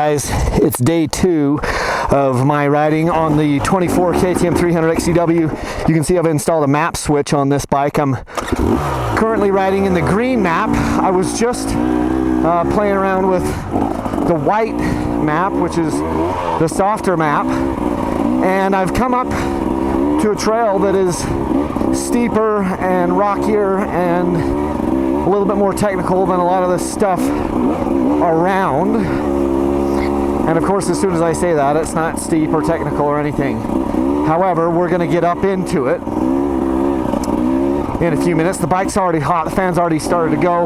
Guys, it's day 2 of my riding on the 24 KTM 300 XCW. You can see I've installed a map switch on this bike. I'm currently riding in the green map. I was just playing around with the white map, which is the softer map, and I've come up to a trail that is steeper and rockier and a little bit more technical than a lot of the stuff around. And of course, as soon as I say that, it's not steep or technical or anything. However, we're going to get up into it in a few minutes. The bike's already hot. The fan's already started to go.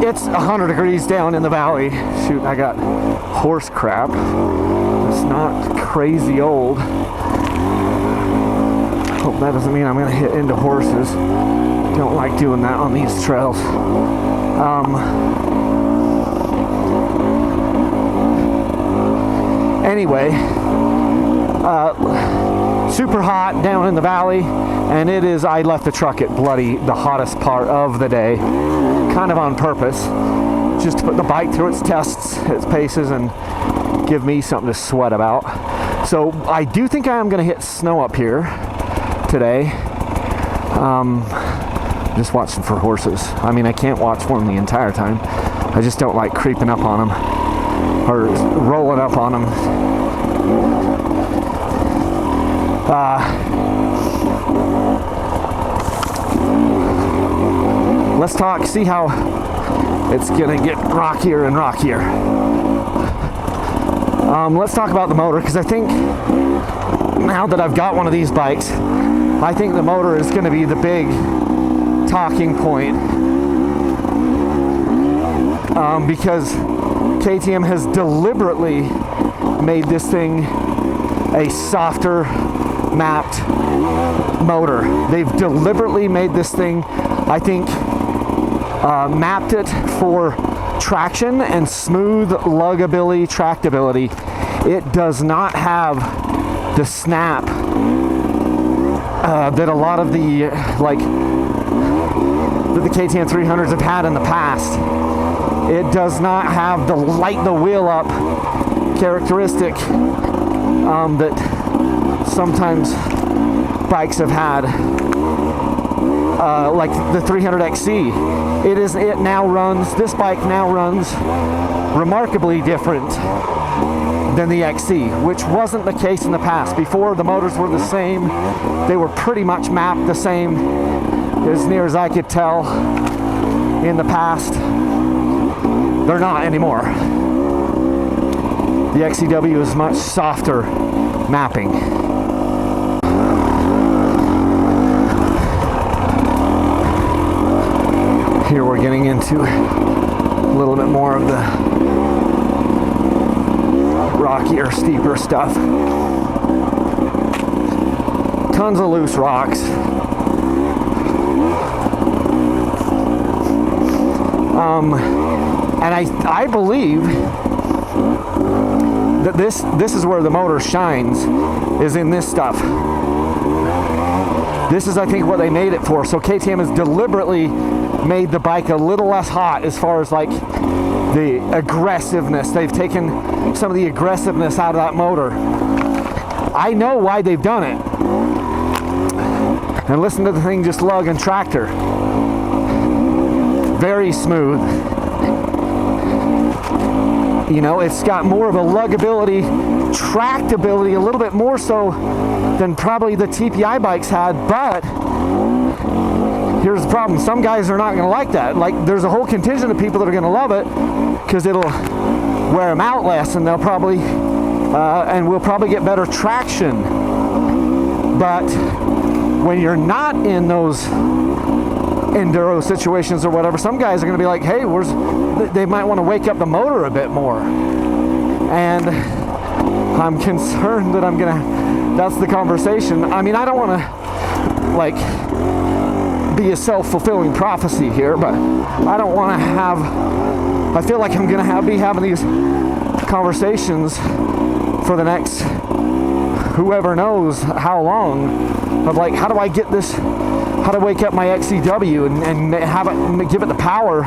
It's 100 degrees down in the valley. Shoot, I got horse crap. It's not crazy old. Hope that doesn't mean I'm going to hit into horses. Don't like doing that on these trails. Anyway, super hot down in the valley, and it is, I left the truck at the hottest part of the day, kind of on purpose, just to put the bike through its tests, its paces, and give me something to sweat about. So I do think I am going to hit snow up here today. Just watching for horses. I can't watch for them the entire time. I just don't like creeping up on them or rolling up on them. Let's talk, see how it's gonna get rockier and rockier. Let's talk about the motor, because I think now that I've got one of these bikes, I think the motor is gonna be the big talking point, because KTM has deliberately made this thing a softer mapped motor. They've deliberately made this thing, I think, mapped it for traction and smooth luggability, tractability. It does not have the snap that a lot of the KTM 300s have had in the past. It does not have the light the wheel up characteristic that sometimes bikes have had, like the 300 XC. This bike now runs remarkably different than the XC, which wasn't the case in the past. Before, the motors were the same. They were pretty much mapped the same, as near as I could tell, in the past. They're not anymore. The XCW is much softer mapping. Here we're getting into a little bit more of the rockier, steeper stuff. Tons of loose rocks. And I believe that this is where the motor shines, is in this stuff. This is, I think, what they made it for. So KTM has deliberately made the bike a little less hot as far as like the aggressiveness. They've taken some of the aggressiveness out of that motor. I know why they've done it. And listen to the thing just lug and tractor. Very smooth. You know, it's got more of a luggability, tractability, a little bit more so than probably the TPI bikes had, but here's the problem. Some guys are not going to like that. Like, there's a whole contingent of people that are going to love it because it'll wear them out less, and they'll probably, and we'll probably get better traction. But when you're not in those enduro situations or whatever, some guys are going to be like, hey, they might want to wake up the motor a bit more. And I'm concerned that that's the conversation. I don't want to like be a self-fulfilling prophecy here, but I don't want to I feel like I'm going to be having these conversations for the next whoever knows how long, of like, how do I get this, how to wake up my XCW and have it, give it the power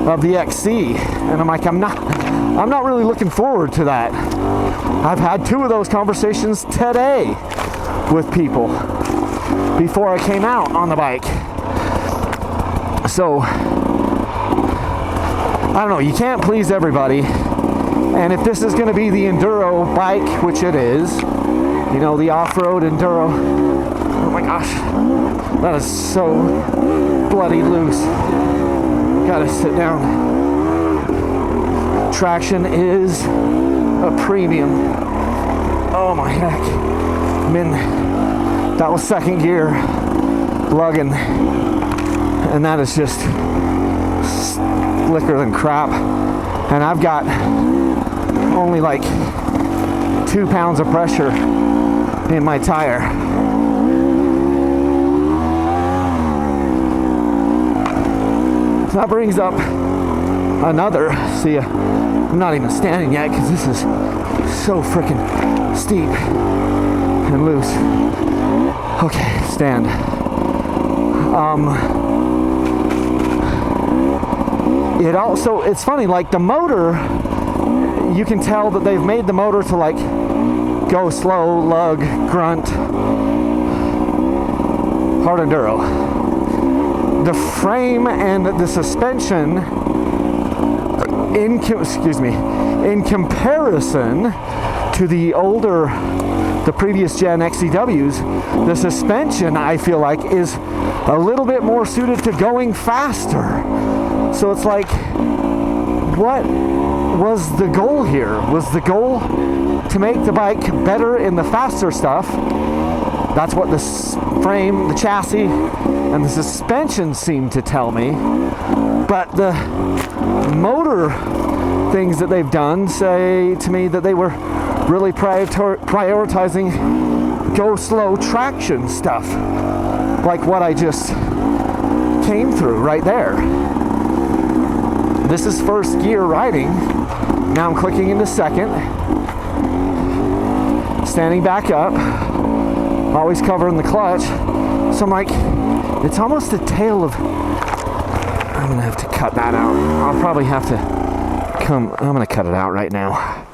of the XC. And I'm like, I'm not really looking forward to that. I've had 2 of those conversations today with people before I came out on the bike. So I don't know, you can't please everybody. And if this is going to be the enduro bike, which it is, you know, the off-road enduro, oh my gosh, that is so bloody loose. Gotta sit down. Traction is a premium. Oh my heck. I mean, that was second gear lugging, and that is just slicker than crap. And I've got only like 2 pounds of pressure in my tire. So that brings up another, see, I'm not even standing yet because this is so freaking steep and loose. Okay, stand. It also, it's funny, like the motor, you can tell that they've made the motor to like go slow, lug, grunt, hard enduro. The frame and the suspension, in comparison to the older, the previous gen XCWs, the suspension, I feel like, is a little bit more suited to going faster. So it's like, what was the goal here? Was the goal to make the bike better in the faster stuff? That's what the frame, the chassis, and the suspension seem to tell me. But the motor things that they've done say to me that they were really prioritizing go slow traction stuff, like what I just came through right there. This is first gear riding. Now I'm clicking into second, standing back up, always covering the clutch. So I'm like, it's almost a tale of, I'm gonna have to cut that out. I'll probably have to I'm gonna cut it out right now.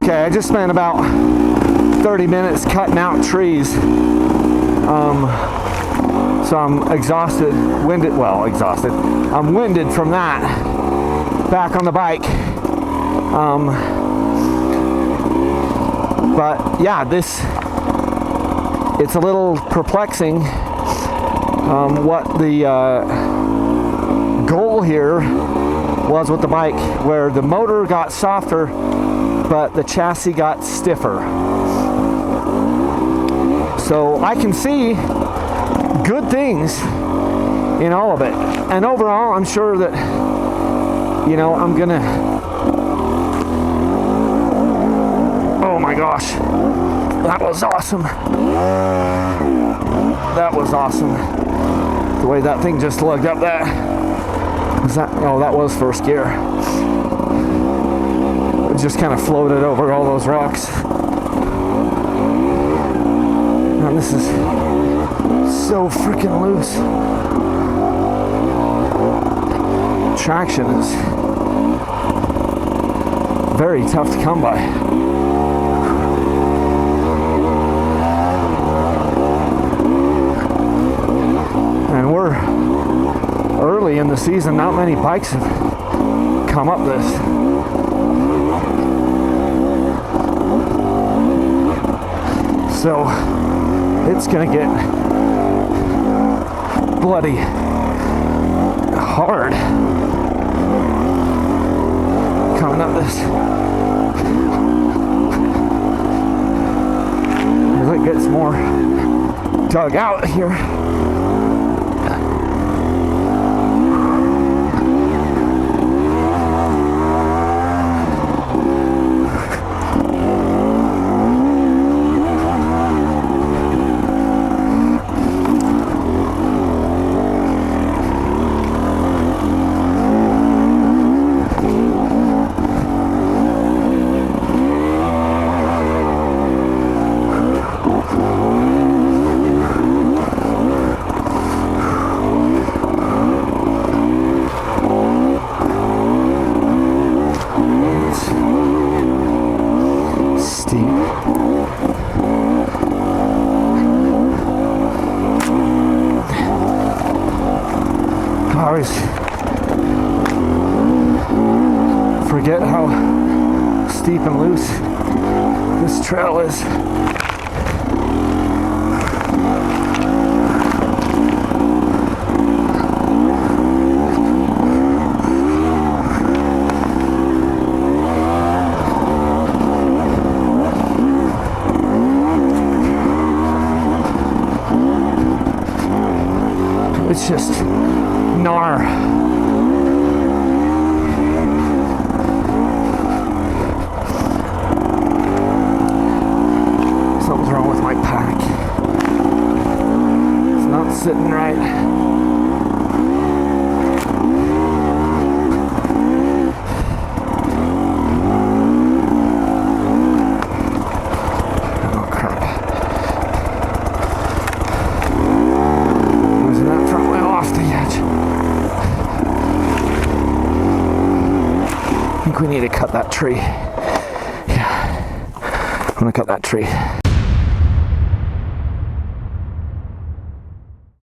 Okay, I just spent about 30 minutes cutting out trees. So I'm exhausted, exhausted. I'm winded from that. Back on the bike. But yeah, it's a little perplexing what the goal here was with the bike, where the motor got softer but the chassis got stiffer. So I can see good things in all of it, and overall I'm sure that, you know, I'm gonna, oh my gosh, that was awesome. That was awesome. The way that thing just lugged up that. Was that? Oh, that was first gear. It just kind of floated over all those rocks. And this is so freaking loose. Traction is very tough to come by. And we're early in the season, not many bikes have come up this. So it's gonna get bloody hard coming up this. As it gets more dug out here. forget how steep and loose this trail is. It's just gnar. Something's wrong with my pack. It's not sitting right. Oh crap. Losing that front wheel off the edge. I think we need to cut that tree. Yeah. I'm gonna cut that tree.